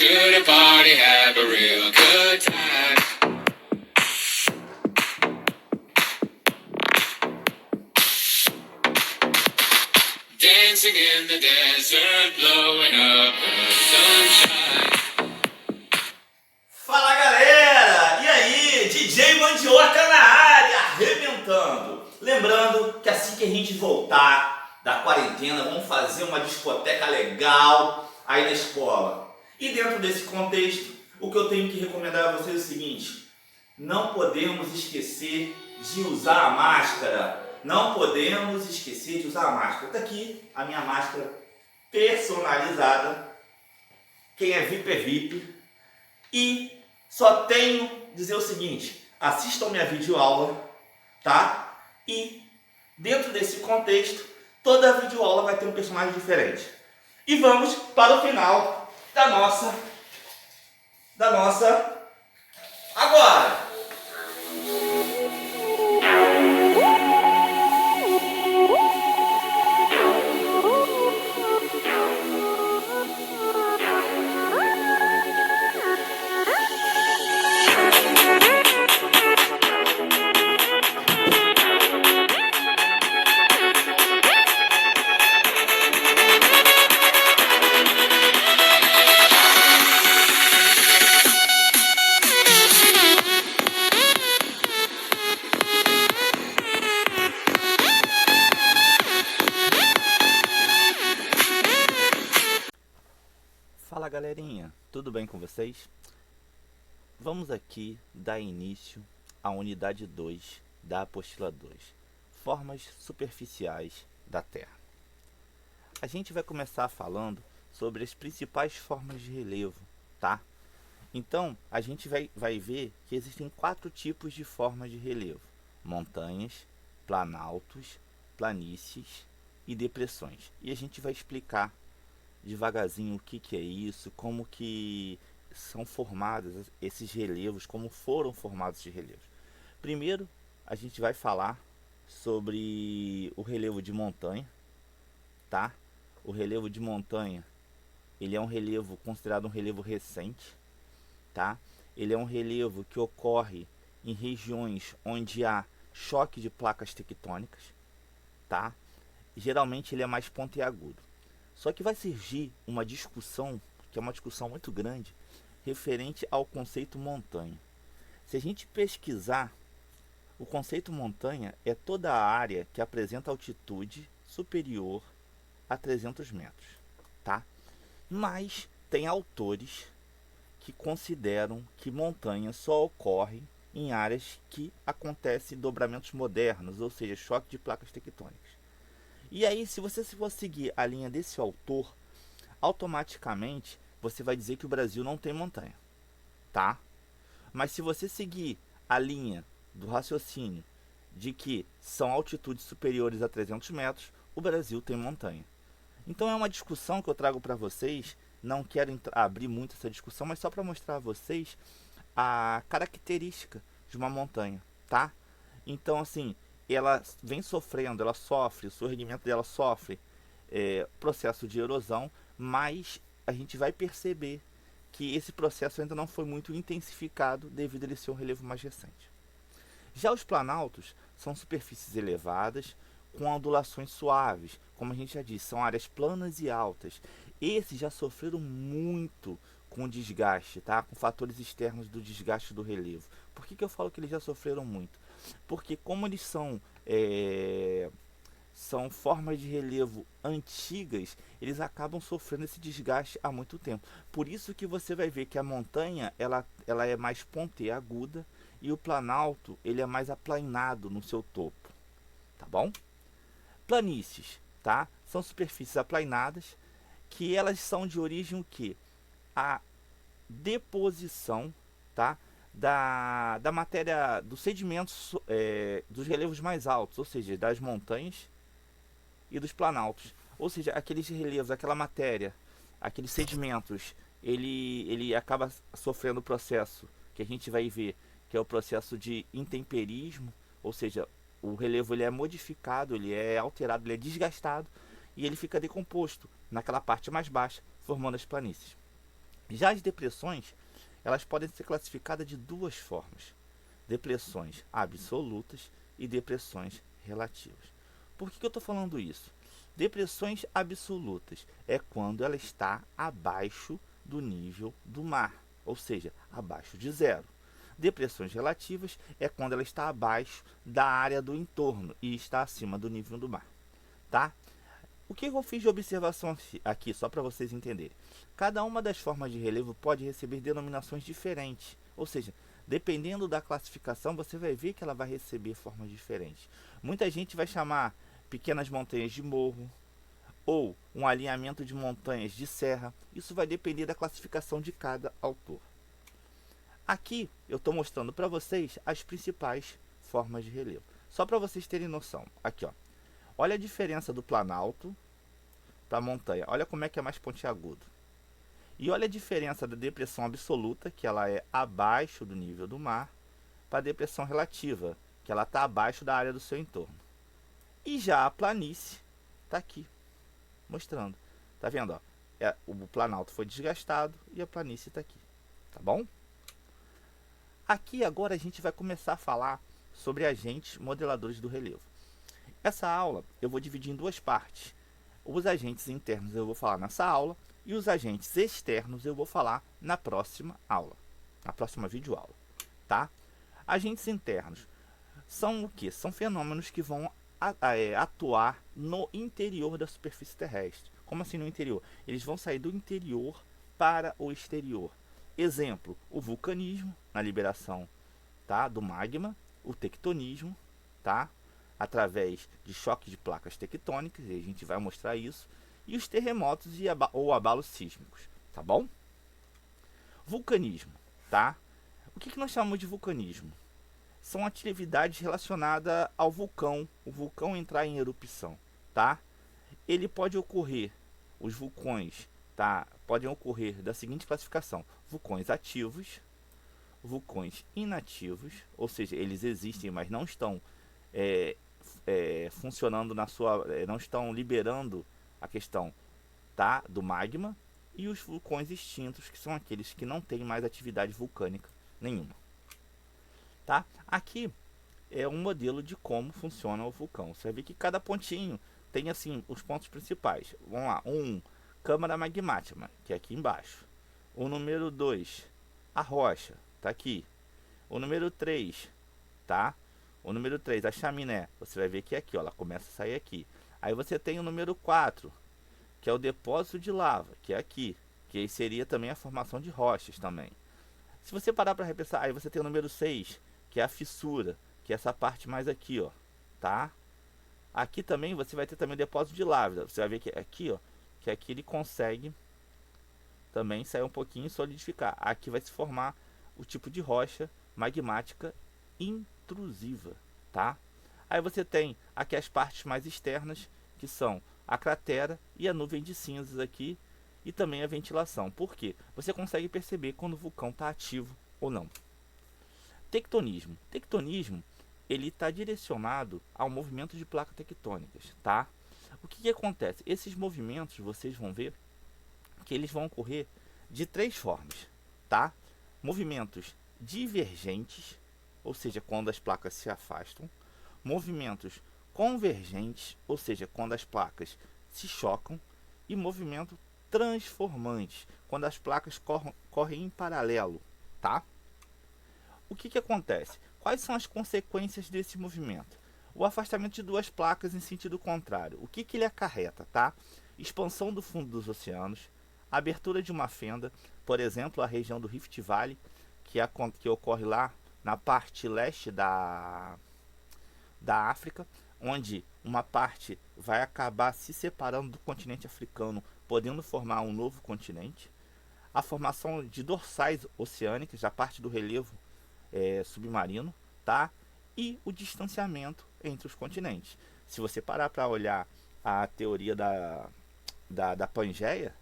to the party, have a real good time. Dancing in the desert, blowing up the sunshine. Fala galera! E aí? DJ Mandioca na área, arrebentando! Lembrando que assim que a gente voltar da quarentena, vamos fazer uma discoteca legal aí na escola. E dentro desse contexto, o que eu tenho que recomendar a vocês é o seguinte: não podemos esquecer de usar a máscara. Não podemos esquecer de usar a máscara. Está aqui a minha máscara personalizada. Quem é VIP é VIP. E só tenho a dizer o seguinte: assistam minha videoaula, tá? E dentro desse contexto, toda videoaula vai ter um personagem diferente. E vamos para o final da nossa agora. Fala galerinha, tudo bem com vocês? Vamos aqui dar início à unidade 2 da apostila 2, formas superficiais da Terra. A gente vai começar falando sobre as principais formas de relevo, tá? Então, a gente vai ver que existem 4 tipos de formas de relevo: montanhas, planaltos, planícies e depressões. E a gente vai explicar devagarzinho o que é isso, como que são formados esses relevos, como foram formados esses relevos. Primeiro, a gente vai falar sobre o relevo de montanha, tá? O relevo de montanha, ele é um relevo considerado um relevo recente, tá? Ele é um relevo que ocorre em regiões onde há choque de placas tectônicas, tá? Geralmente ele é mais pontiagudo. Só que vai surgir uma discussão, que é uma discussão muito grande, referente ao conceito montanha. Se a gente pesquisar, o conceito montanha é toda a área que apresenta altitude superior a 300 metros, tá? Mas tem autores que consideram que montanha só ocorre em áreas que acontecem dobramentos modernos, ou seja, choque de placas tectônicas. E aí, se você for seguir a linha desse autor, automaticamente você vai dizer que o Brasil não tem montanha, tá? Mas se você seguir a linha do raciocínio de que são altitudes superiores a 300 metros, o Brasil tem montanha. Então é uma discussão que eu trago para vocês. Não quero abrir muito essa discussão, mas só para mostrar a vocês a característica de uma montanha, tá? Então, assim, ela vem sofrendo, ela sofre, o surgimento dela sofre processo de erosão, mas a gente vai perceber que esse processo ainda não foi muito intensificado devido a ele ser um relevo mais recente. Já os planaltos são superfícies elevadas com ondulações suaves, como a gente já disse, são áreas planas e altas. Esses já sofreram muito com desgaste, tá? Com fatores externos do desgaste do relevo. Por que eu falo que eles já sofreram muito? Porque como eles são formas de relevo antigas, eles acabam sofrendo esse desgaste há muito tempo. Por isso que você vai ver que a montanha ela é mais pontiaguda e o planalto ele é mais aplainado no seu topo, tá bom? Planícies, tá? São superfícies aplainadas que elas são de origem o quê? A deposição, tá? Da matéria, dos sedimentos dos relevos mais altos, ou seja, das montanhas e dos planaltos. Ou seja, aqueles relevos, aquela matéria, aqueles sedimentos, ele acaba sofrendo o processo que a gente vai ver, que é o processo de intemperismo, ou seja, o relevo ele é modificado, ele é alterado, ele é desgastado e ele fica decomposto naquela parte mais baixa, formando as planícies. Já as depressões, elas podem ser classificadas de duas formas: depressões absolutas e depressões relativas. Por que eu estou falando isso? Depressões absolutas é quando ela está abaixo do nível do mar, ou seja, abaixo de zero. Depressões relativas é quando ela está abaixo da área do entorno e está acima do nível do mar, tá? O que eu fiz de observação aqui, só para vocês entenderem? Cada uma das formas de relevo pode receber denominações diferentes, ou seja, dependendo da classificação, você vai ver que ela vai receber formas diferentes. Muita gente vai chamar pequenas montanhas de morro ou um alinhamento de montanhas de serra. Isso vai depender da classificação de cada autor. Aqui eu estou mostrando para vocês as principais formas de relevo. Só para vocês terem noção. Aqui, ó. Olha a diferença do planalto para a montanha. Olha como é que é mais pontiagudo. E olha a diferença da depressão absoluta, que ela é abaixo do nível do mar, para a depressão relativa, que ela está abaixo da área do seu entorno. E já a planície está aqui, mostrando. Tá vendo? Ó? O planalto foi desgastado e a planície está aqui. Tá bom? Aqui agora a gente vai começar a falar sobre agentes modeladores do relevo. Essa aula eu vou dividir em duas partes. Os agentes internos eu vou falar nessa aula e os agentes externos eu vou falar na próxima aula, na próxima videoaula, tá? Agentes internos são o que? São fenômenos que vão atuar no interior da superfície terrestre. Como assim no interior? Eles vão sair do interior para o exterior. Exemplo, o vulcanismo, na liberação, tá, do magma, o tectonismo, tá, através de choque de placas tectônicas, e a gente vai mostrar isso, e os terremotos ou abalos sísmicos, tá bom? Vulcanismo, tá? O que nós chamamos de vulcanismo? São atividades relacionadas ao vulcão, o vulcão entrar em erupção, tá? Ele pode ocorrer, os vulcões, tá? Podem ocorrer da seguinte classificação: vulcões ativos, vulcões inativos, ou seja, eles existem, mas não estão funcionando na sua, não estão liberando a questão, tá, do magma, e os vulcões extintos, que são aqueles que não têm mais atividade vulcânica nenhuma, tá? Aqui é um modelo de como funciona o vulcão. Você vai ver que cada pontinho tem assim os pontos principais. Vamos lá, câmara magmática, que é aqui embaixo. O número 2, a rocha, tá aqui. O número 3, tá? O número 3, a chaminé, você vai ver que é aqui, ó, ela começa a sair aqui. Aí você tem o número 4, que é o depósito de lava, que é aqui, que aí seria também a formação de rochas também. Se você parar para repensar, aí você tem o número 6, que é a fissura, que é essa parte mais aqui, ó, tá? Aqui também você vai ter também o depósito de lava. Você vai ver que aqui, ó, que aqui ele consegue também sair um pouquinho e solidificar. Aqui vai se formar o tipo de rocha magmática intrusiva, tá? Aí você tem aqui as partes mais externas, que são a cratera e a nuvem de cinzas aqui, e também a ventilação. Por quê? Você consegue perceber quando o vulcão está ativo ou não. Tectonismo. Tectonismo, ele está direcionado ao movimento de placas tectônicas, tá? O que acontece? Esses movimentos, vocês vão ver que eles vão ocorrer de três formas, tá? Movimentos divergentes, ou seja, quando as placas se afastam. Movimentos convergentes, ou seja, quando as placas se chocam. E movimento transformante, quando as placas correm em paralelo, tá? O que acontece? Quais são as consequências desse movimento? O afastamento de duas placas em sentido contrário. O que ele acarreta, tá? Expansão do fundo dos oceanos, abertura de uma fenda, por exemplo, a região do Rift Valley, que ocorre lá na parte leste da África, onde uma parte vai acabar se separando do continente africano, podendo formar um novo continente. A formação de dorsais oceânicas, a parte do relevo submarino, tá? E o distanciamento entre os continentes. Se você parar para olhar a teoria da Pangeia,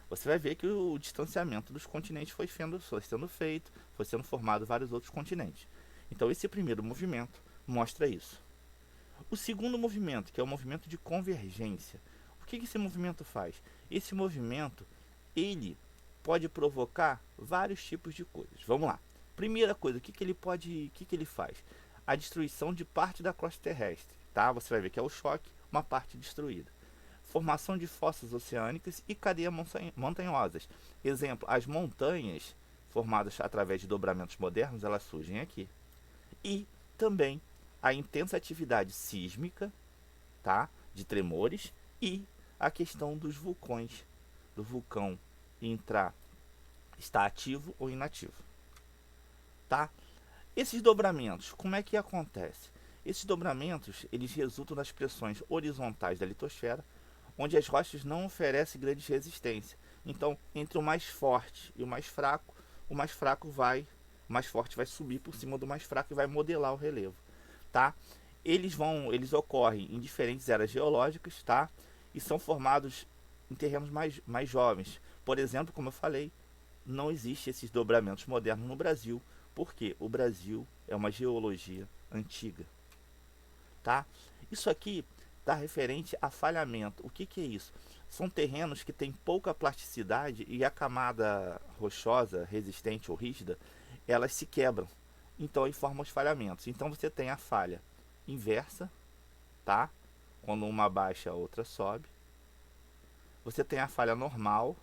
você vai ver que o distanciamento dos continentes foi sendo feito, foi sendo formado vários outros continentes. Então esse primeiro movimento mostra isso. O segundo movimento, que é o movimento de convergência. O que esse movimento faz? Esse movimento, ele pode provocar vários tipos de coisas. Vamos lá. Primeira coisa, o que ele faz? A destruição de parte da crosta terrestre, tá? Você vai ver que é o choque, uma parte destruída. Formação de fossas oceânicas e cadeias montanhosas. Exemplo, as montanhas formadas através de dobramentos modernos, elas surgem aqui. E também a intensa atividade sísmica, tá? De tremores, e a questão dos vulcões, do vulcão está ativo ou inativo, tá? Esses dobramentos, como é que acontece? Esses dobramentos, eles resultam das pressões horizontais da litosfera, onde as rochas não oferecem grande resistência. Então, entre o mais forte e o mais fraco o mais forte vai subir por cima do mais fraco e vai modelar o relevo, tá? Eles ocorrem em diferentes eras geológicas, tá? E são formados em terrenos mais jovens. Por exemplo, como eu falei, não existe esses dobramentos modernos no Brasil, porque o Brasil é uma geologia antiga, tá? Isso aqui está referente a falhamento. O que é isso? São terrenos que têm pouca plasticidade e a camada rochosa, resistente ou rígida, elas se quebram. Então aí formam os falhamentos. Então você tem a falha inversa, tá? Quando uma baixa, a outra sobe. Você tem a falha normal,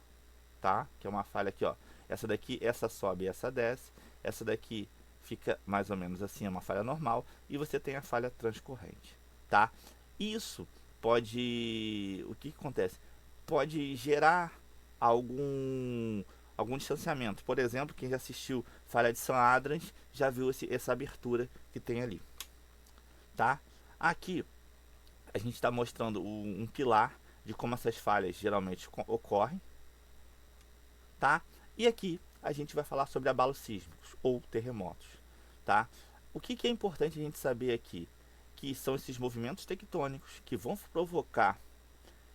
tá? Que é uma falha aqui, ó. Essa daqui, essa sobe e essa desce. Essa daqui fica mais ou menos assim, é uma falha normal. E você tem a falha transcorrente, tá? Isso pode... O que acontece? Pode gerar algum distanciamento. Por exemplo, quem já assistiu Falha de São Adrians já viu essa abertura que tem ali, tá? Aqui a gente está mostrando um pilar de como essas falhas geralmente ocorrem, tá? E aqui a gente vai falar sobre abalos sísmicos ou terremotos, tá? O que é importante a gente saber aqui? Que são esses movimentos tectônicos que vão provocar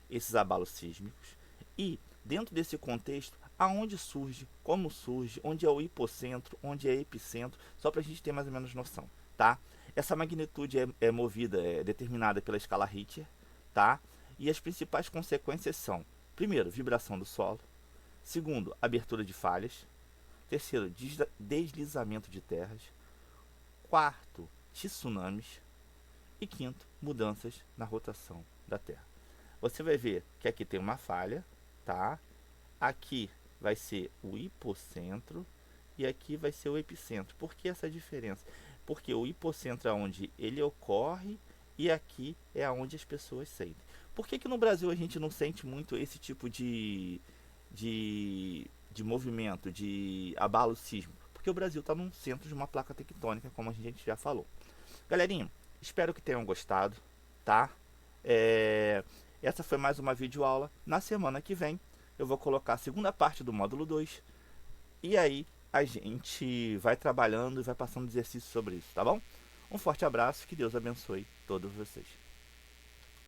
esses abalos sísmicos, e dentro desse contexto, aonde surge, como surge, onde é o hipocentro, onde é epicentro, só para a gente ter mais ou menos noção, tá? Essa magnitude é determinada pela escala Richter, tá? E as principais consequências são: primeiro, vibração do solo; segundo, abertura de falhas; terceiro, deslizamento de terras; quarto, tsunamis; e quinto, mudanças na rotação da Terra. Você vai ver que aqui tem uma falha, tá? Aqui vai ser o hipocentro e aqui vai ser o epicentro. Por que essa diferença? Porque o hipocentro é onde ele ocorre e aqui é onde as pessoas sentem. Por que no Brasil a gente não sente muito esse tipo de movimento, de abalo sísmico? Porque o Brasil está no centro de uma placa tectônica, como a gente já falou. Galerinha, espero que tenham gostado, tá? Essa foi mais uma videoaula. Na semana que vem eu vou colocar a segunda parte do módulo 2. E aí a gente vai trabalhando e vai passando exercícios sobre isso, tá bom? Um forte abraço, que Deus abençoe todos vocês.